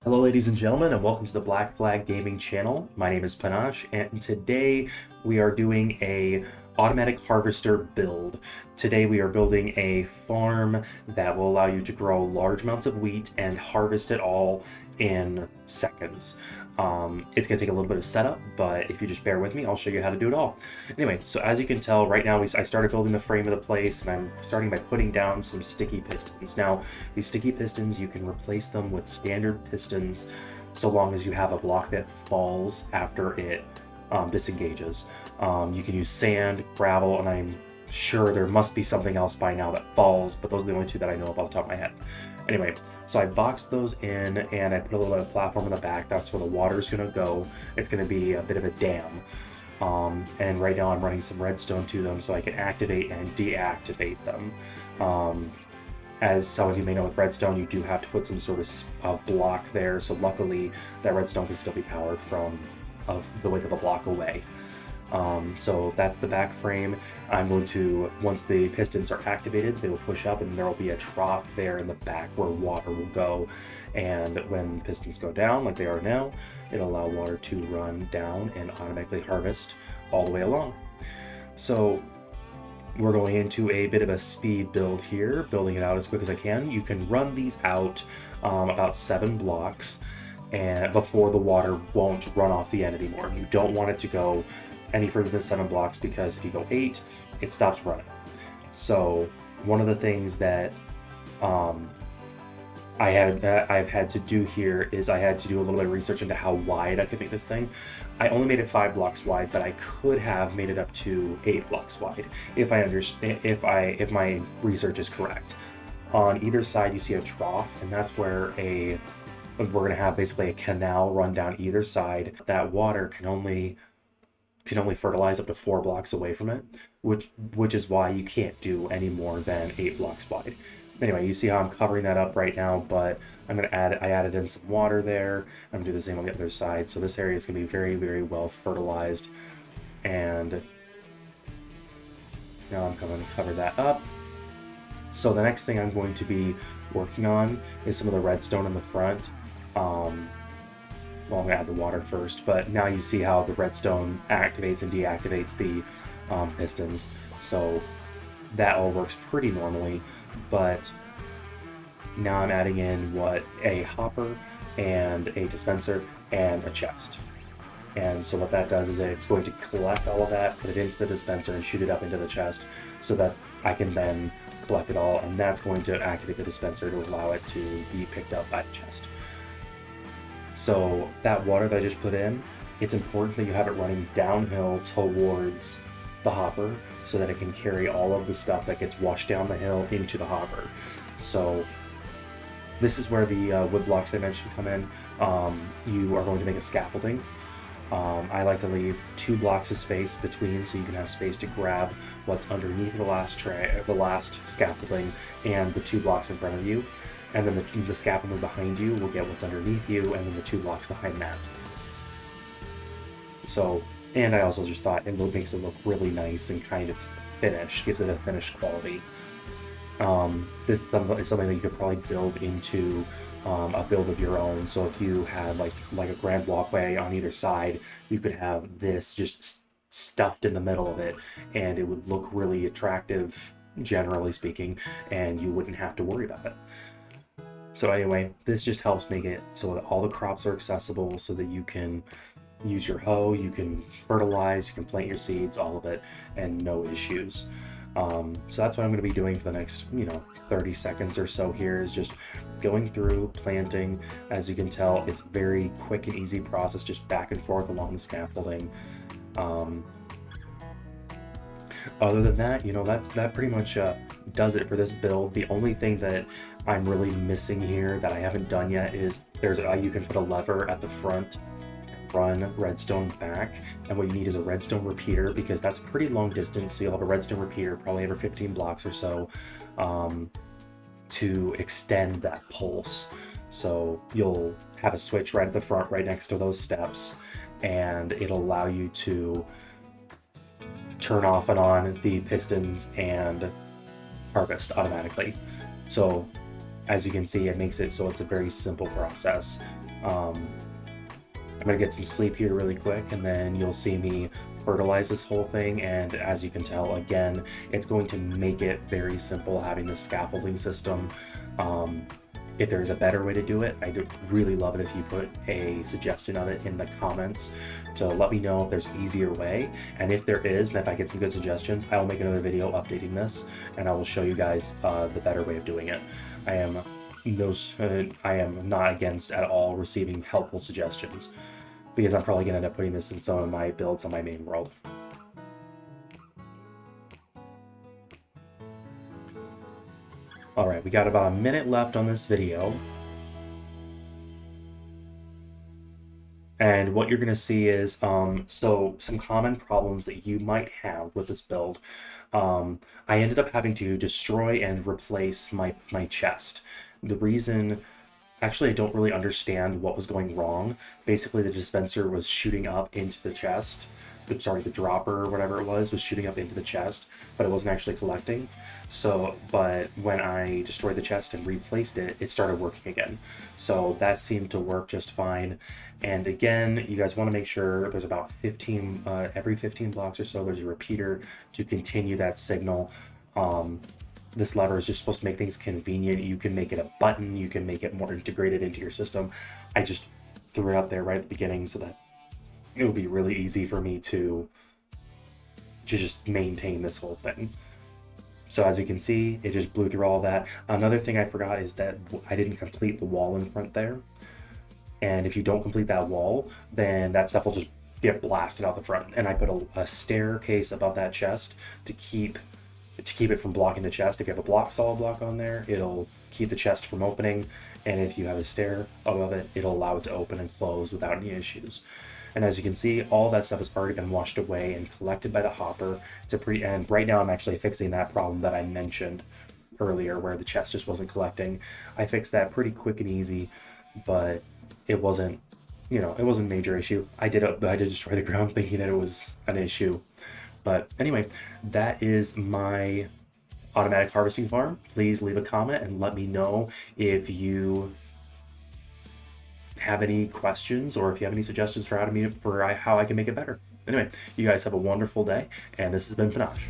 Hello, ladies and gentlemen, and welcome to the Black Flag Gaming channel. My name is Panache, and today we are doing a automatic harvester build. Today we are building a farm that will allow you to grow large amounts of wheat and harvest it all in seconds. It's going to take a little bit of setup, but if you just bear with me, I'll show you how to do it all. Anyway, so as you can tell, right now I started building the frame of the place, and I'm starting by putting down some sticky pistons. Now, these sticky pistons, you can replace them with standard pistons so long as you have a block that falls after it disengages. You can use sand, gravel, and I'm sure there must be something else by now that falls, but those are the only two that I know of off the top of my head. Anyway, so I boxed those in and I put a little bit of platform in the back. That's where the water is going to go. It's going to be a bit of a dam. And right now I'm running some redstone to them so I can activate and deactivate them. As some of you may know, with redstone, you do have to put some sort of block there. So luckily, that redstone can still be powered from the weight of the block away. So that's the back frame. I'm going to, once the pistons are activated, they will push up and there will be a trough there in the back where water will go. And when pistons go down, like they are now, it'll allow water to run down and automatically harvest all the way along. So we're going into a bit of a speed build here, building it out as quick as I can. You can run these out about 7 blocks and before the water won't run off the end anymore. You don't want it to go any further than 7 blocks because if you go 8, it stops running. So one of the things that I've had to do here is I had to do a little bit of research into how wide I could make this thing. I only made it 5 blocks wide, but I could have made it up to 8 blocks wide if if my research is correct. On either side you see a trough, and that's where we're going to have basically a canal run down either side. That water can only fertilize up to 4 blocks away from it, which is why you can't do any more than 8 blocks wide. Anyway, you see how I'm covering that up right now, but I added in some water there. I'm gonna do the same on the other side. So this area is gonna be very, very well fertilized. And now I'm going to cover that up. So the next thing I'm going to be working on is some of the redstone in the front. Well, I'm gonna add the water first, but now you see how the redstone activates and deactivates the pistons. So that all works pretty normally, but now I'm adding in a hopper and a dispenser and a chest. And so what that does is it's going to collect all of that, put it into the dispenser, and shoot it up into the chest so that I can then collect it all, and that's going to activate the dispenser to allow it to be picked up by the chest. So that water that I just put in, it's important that you have it running downhill towards the hopper so that it can carry all of the stuff that gets washed down the hill into the hopper. So this is where the wood blocks I mentioned come in. You are going to make a scaffolding. I like to leave 2 blocks of space between so you can have space to grab what's underneath the last scaffolding and the 2 blocks in front of you. And then the scaffolding behind you will get what's underneath you, and then the 2 blocks behind that. So, and I also just thought it makes it look really nice and kind of finished, gives it a finished quality. This is something that you could probably build into a build of your own. So if you had like a grand walkway on either side, you could have this just stuffed in the middle of it, and it would look really attractive, generally speaking, and you wouldn't have to worry about it. So anyway, this just helps make it so that all the crops are accessible so that you can use your hoe, you can fertilize, you can plant your seeds, all of it, and no issues. So that's what I'm going to be doing for the next, 30 seconds or so here, is just going through, planting. As you can tell, it's a very quick and easy process, just back and forth along the scaffolding. Other than that, that pretty much does it for this build. The only thing that I'm really missing here that I haven't done yet is you can put a lever at the front and run redstone back, and what you need is a redstone repeater, because that's a pretty long distance, so you'll have a redstone repeater probably every 15 blocks or so to extend that pulse. So you'll have a switch right at the front, right next to those steps, and it'll allow you to turn off and on the pistons and harvest automatically. So as you can see, it makes it so it's a very simple process. I'm gonna get some sleep here really quick, and then you'll see me fertilize this whole thing. And as you can tell, again, it's going to make it very simple having this scaffolding system. If there's a better way to do it, I'd really love it if you put a suggestion of it in the comments to let me know if there's an easier way. And if there is, and if I get some good suggestions, I will make another video updating this, and I will show you guys the better way of doing it. I am not against at all receiving helpful suggestions, because I'm probably gonna end up putting this in some of my builds on my main world. All right, we got about a minute left on this video. And what you're gonna see is, so some common problems that you might have with this build. I ended up having to destroy and replace my chest. The reason, actually, I don't really understand what was going wrong. Basically, the dispenser was shooting up into the chest. The dropper or whatever it was shooting up into the chest, but it wasn't actually collecting. But when I destroyed the chest and replaced it, it started working again. So that seemed to work just fine. And again, you guys want to make sure there's about 15, every 15 blocks or so, there's a repeater to continue that signal. This lever is just supposed to make things convenient. You can make it a button, you can make it more integrated into your system. I just threw it up there right at the beginning so that it would be really easy for me to just maintain this whole thing. So as you can see, it just blew through all that. Another thing I forgot is that I didn't complete the wall in front there. And if you don't complete that wall, then that stuff will just get blasted out the front. And I put a staircase above that chest to keep it from blocking the chest. If you have a solid block on there, it'll keep the chest from opening. And if you have a stair above it, it'll allow it to open and close without any issues. And as you can see, all that stuff has already been washed away and collected by the hopper. And right now I'm actually fixing that problem that I mentioned earlier where the chest just wasn't collecting. I fixed that pretty quick and easy, but it wasn't, it wasn't a major issue. I did destroy the ground thinking that it was an issue. But anyway, that is my automatic harvesting farm. Please leave a comment and let me know if you have any questions or if you have any suggestions for how I can make it better. Anyway, you guys have a wonderful day, and this has been Panache.